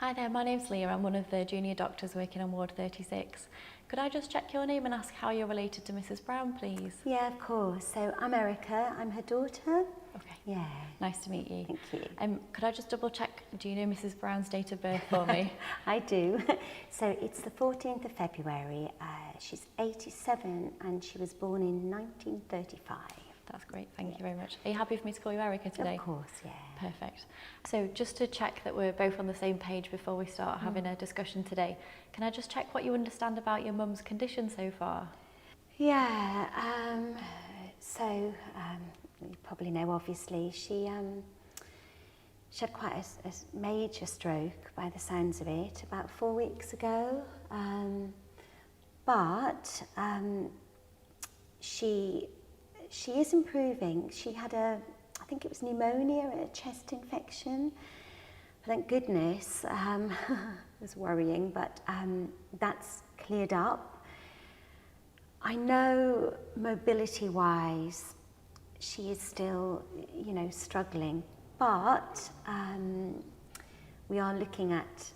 Hi there, my name's Leah. I'm one of the junior doctors working on Ward 36. Could I just check your name and ask how you're related to Mrs. Brown, please? Yeah, of course. So I'm Erica, I'm her daughter. Okay. Yeah. Nice to meet you. Thank you. Could I just double check, do you know Mrs. Brown's date of birth for me? I do. So it's the 14th of February. She's 87 and she was born in 1935. That's great, thank you very much. Are you happy for me to call you Erica today? Of course, yeah. Perfect. So just to check that we're both on the same page before we start having a discussion today, can I just check what you understand about your mum's condition so far? Yeah, you probably know, obviously, she had quite a major stroke by the sounds of it about 4 weeks ago. But she is improving. She had I think it was pneumonia, a chest infection. Thank goodness, it was worrying, but that's cleared up. I know mobility-wise, she is still, struggling, but we are looking at,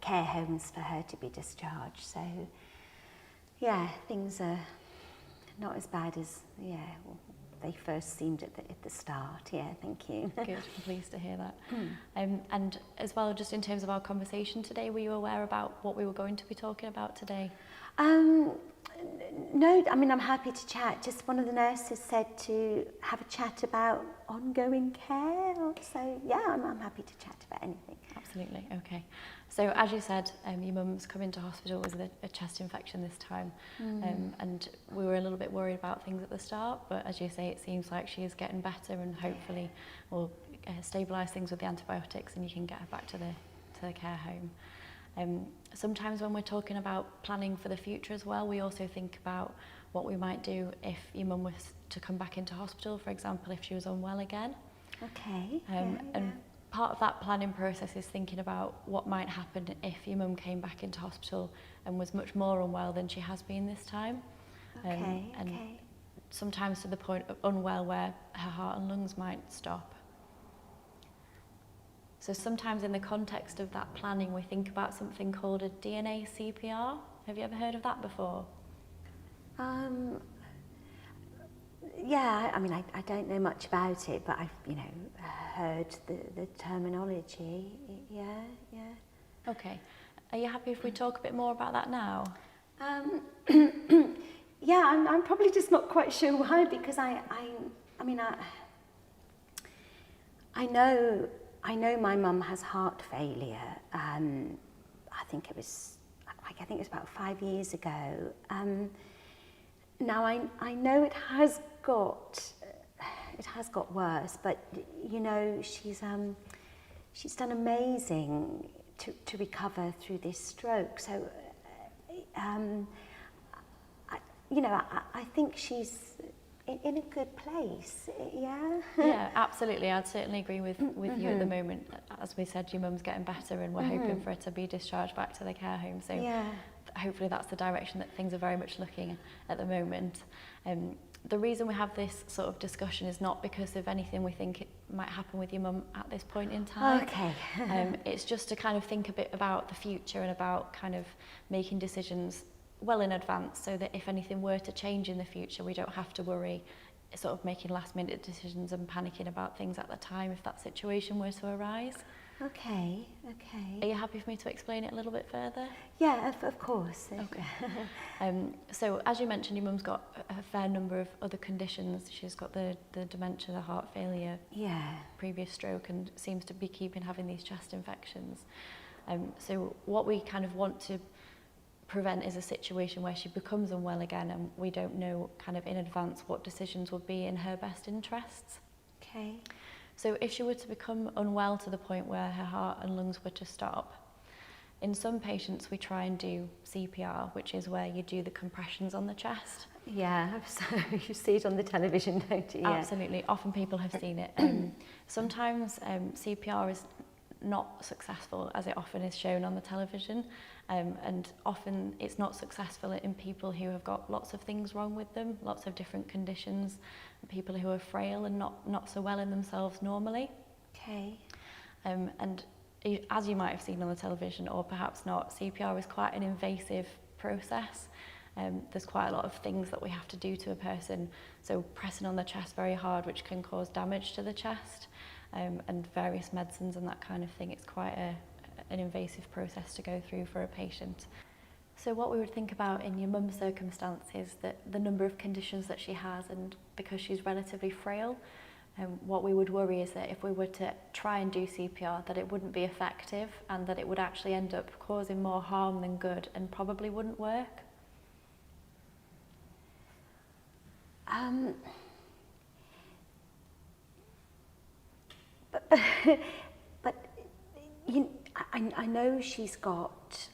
care homes for her to be discharged. So, yeah, things are not as bad as, they first seemed at the start. Yeah, thank you. Good, I'm pleased to hear that. And as well, just in terms of our conversation today, were you aware about what we were going to be talking about today? No, I mean, I'm happy to chat. Just one of the nurses said to have a chat about ongoing care. So, yeah, I'm happy to chat about anything. Absolutely, okay. So, as you said, your mum's come into hospital with a chest infection this time. And we were a little bit worried about things at the start, but as you say, it seems like she is getting better and hopefully will stabilise things with the antibiotics and you can get her back to the care home. Sometimes when we're talking about planning for the future as well, we also think about what we might do if your mum was to come back into hospital, for example, if she was unwell again. Okay. And part of that planning process is thinking about what might happen if your mum came back into hospital and was much more unwell than she has been this time. And sometimes to the point of unwell where her heart and lungs might stop. So sometimes in the context of that planning, we think about something called a DNACPR. Have you ever heard of that before? Yeah, I mean, I don't know much about it, but I've, heard the terminology. Yeah. Okay. Are you happy if we talk a bit more about that now? Yeah, I'm probably just not quite sure why, because I know my mum has heart failure. I think it was about 5 years ago. Now I know it has got worse, but she's done amazing to recover through this stroke. So I think she's in a good place. Yeah. Yeah, absolutely. I'd certainly agree with you at the moment. As we said, your mum's getting better and we're hoping for her to be discharged back to the care home. So hopefully that's the direction that things are very much looking at the moment. The reason we have this sort of discussion is not because of anything we think it might happen with your mum at this point in time. Okay. It's just to kind of think a bit about the future and about kind of making decisions well in advance, so that if anything were to change in the future, we don't have to worry sort of making last minute decisions and panicking about things at the time if that situation were to arise. Okay. Are you happy for me to explain it a little bit further? Yeah, of course. Okay. So as you mentioned, your mum's got a fair number of other conditions. She's got the dementia, the heart failure, previous stroke, and seems to be having these chest infections. So what we kind of want to prevent is a situation where she becomes unwell again and we don't know kind of in advance what decisions would be in her best interests. Okay. So if she were to become unwell to the point where her heart and lungs were to stop, in some patients we try and do CPR, which is where you do the compressions on the chest. Yeah, so you see it on the television, don't you? Yeah. Absolutely, often people have seen it. Sometimes CPR is not successful, as it often is shown on the television, and often it's not successful in people who have got lots of things wrong with them, lots of different conditions, people who are frail and not so well in themselves normally. Okay. And as you might have seen on the television, or perhaps not, CPR is quite an invasive process. There's quite a lot of things that we have to do to a person. So pressing on the chest very hard, which can cause damage to the chest, and various medicines and that kind of thing. It's quite an invasive process to go through for a patient. So what we would think about in your mum's circumstance is that the number of conditions that she has, and because she's relatively frail, what we would worry is that if we were to try and do CPR, that it wouldn't be effective and that it would actually end up causing more harm than good and probably wouldn't work. But I know she's got,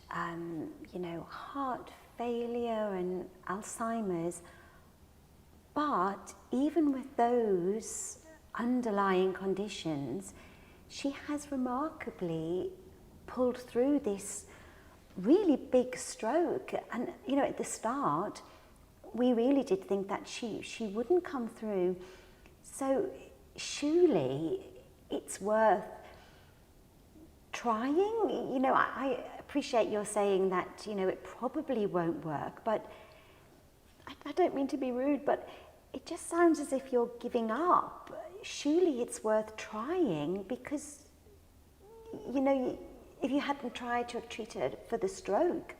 heart failure and Alzheimer's, but even with those underlying conditions, she has remarkably pulled through this really big stroke. And, at the start, we really did think that she wouldn't come through. So surely it's worth trying. I appreciate your saying that, it probably won't work, but I don't mean to be rude, but it just sounds as if you're giving up. Surely it's worth trying, because, if you hadn't tried to have treated her for the stroke,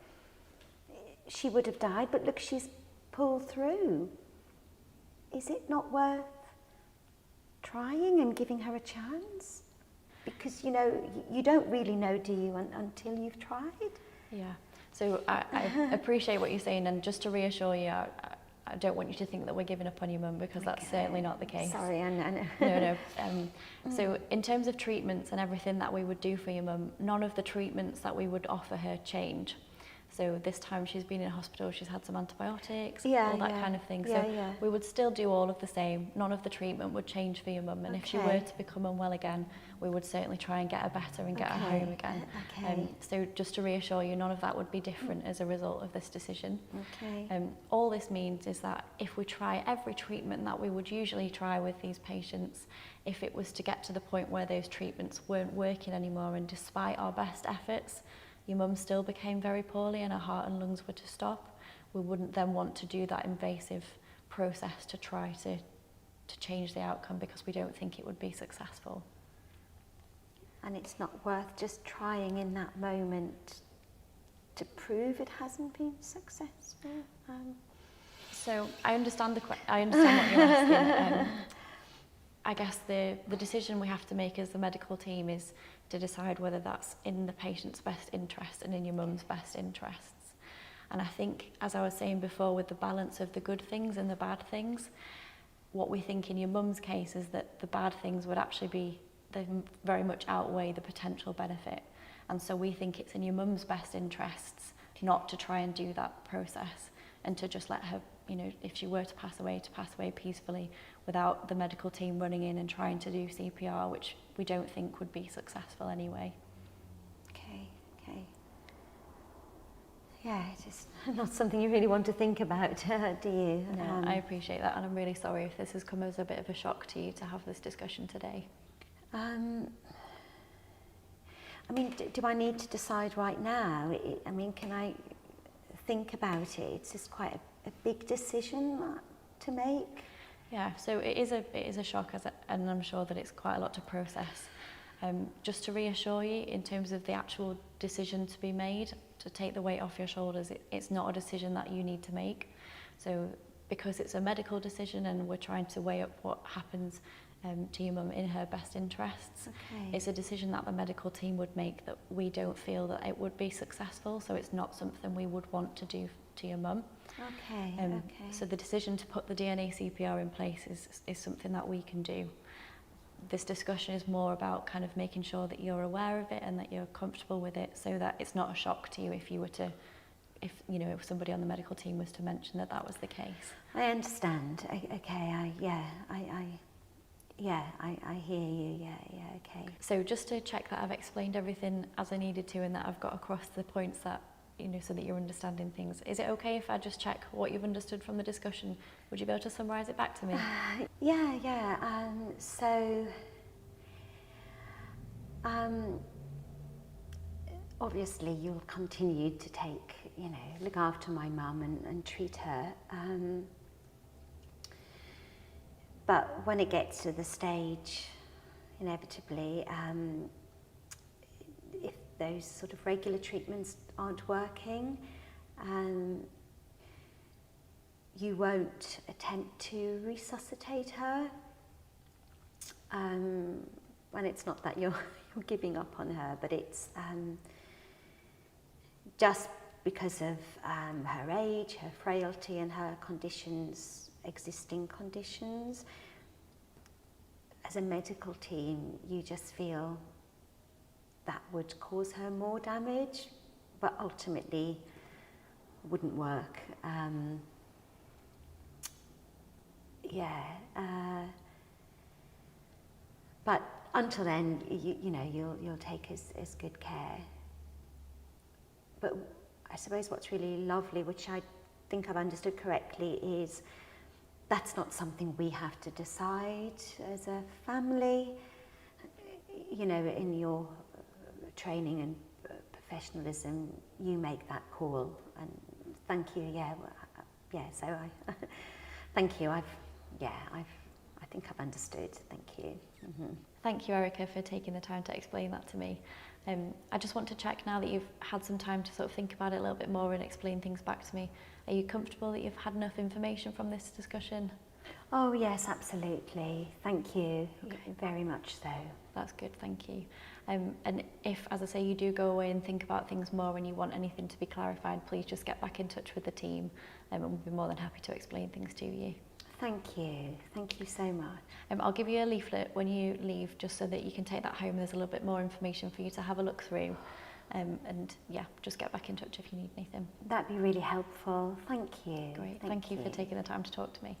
she would have died, but look, she's pulled through. Is it not worth trying and giving her a chance? Because, you don't really know, do you, until you've tried? Yeah, so I appreciate what you're saying, and just to reassure you, I don't want you to think that we're giving up on your mum, because that's certainly not the case. Sorry, I know. No. So in terms of treatments and everything that we would do for your mum, none of the treatments that we would offer her change. So this time she's been in hospital, she's had some antibiotics, all that kind of thing. So we would still do all of the same. None of the treatment would change for your mum. And if she were to become unwell again, we would certainly try and get her better and get her home again. So just to reassure you, none of that would be different as a result of this decision. All this means is that if we try every treatment that we would usually try with these patients, if it was to get to the point where those treatments weren't working anymore, and despite our best efforts, your mum still became very poorly and her heart and lungs were to stop, we wouldn't then want to do that invasive process to try to change the outcome, because we don't think it would be successful. And it's not worth just trying in that moment to prove it hasn't been successful. So I understand what you're asking. I guess the decision we have to make as the medical team is to decide whether that's in the patient's best interest and in your mum's best interests. And I think, as I was saying before, with the balance of the good things and the bad things, what we think in your mum's case is that the bad things would actually they very much outweigh the potential benefit. And so we think it's in your mum's best interests not to try and do that process, and to just let her, if she were to pass away peacefully without the medical team running in and trying to do CPR, which we don't think would be successful anyway. Okay. Yeah, it's just not something you really want to think about, do you? No, I appreciate that, and I'm really sorry if this has come as a bit of a shock to you to have this discussion today. Do I need to decide right now? Can I think about it? It's just quite a big decision to make. Yeah, so it is a shock, and I'm sure that it's quite a lot to process. Just to reassure you, in terms of the actual decision to be made, to take the weight off your shoulders, it's not a decision that you need to make. So because it's a medical decision and we're trying to weigh up what happens to your mum in her best interests, it's a decision that the medical team would make that we don't feel that it would be successful, so it's not something we would want to do to your mum. So the decision to put the DNACPR in place is something that we can do. This discussion is more about kind of making sure that you're aware of it and that you're comfortable with it, so that it's not a shock to you if if somebody on the medical team was to mention that was the case. I understand. I hear you. Okay. So just to check that I've explained everything as I needed to, and that I've got across the points that so that you're understanding things. Is it okay if I just check what you've understood from the discussion? Would you be able to summarise it back to me? obviously you'll continue to take, you know, look after my mum and treat her. But when it gets to the stage, inevitably, if those sort of regular treatments aren't working, you won't attempt to resuscitate her. And it's not that you're giving up on her, but it's just because of her age, her frailty and her conditions, existing conditions. As a medical team, you just feel that would cause her more damage, but ultimately wouldn't work. But until then, you know, you'll take as good care. But I suppose what's really lovely, which I think I've understood correctly, is that's not something we have to decide as a family. You know, in your training and professionalism, you make that call. And thank you. So thank you. I think I've understood. Thank you. Mm-hmm. Thank you, Erica, for taking the time to explain that to me. I just want to check now that you've had some time to sort of think about it a little bit more and explain things back to me. Are you comfortable that you've had enough information from this discussion? Oh yes, absolutely. Thank you. Okay. Very much so. That's good, thank you. And if, as I say, you do go away and think about things more and you want anything to be clarified, please just get back in touch with the team, and we'll be more than happy to explain things to you. Thank you. Thank you so much. I'll give you a leaflet when you leave, just so that you can take that home. There's a little bit more information for you to have a look through. And yeah, just get back in touch if you need anything. That'd be really helpful. Thank you. Great. Thank you for taking the time to talk to me.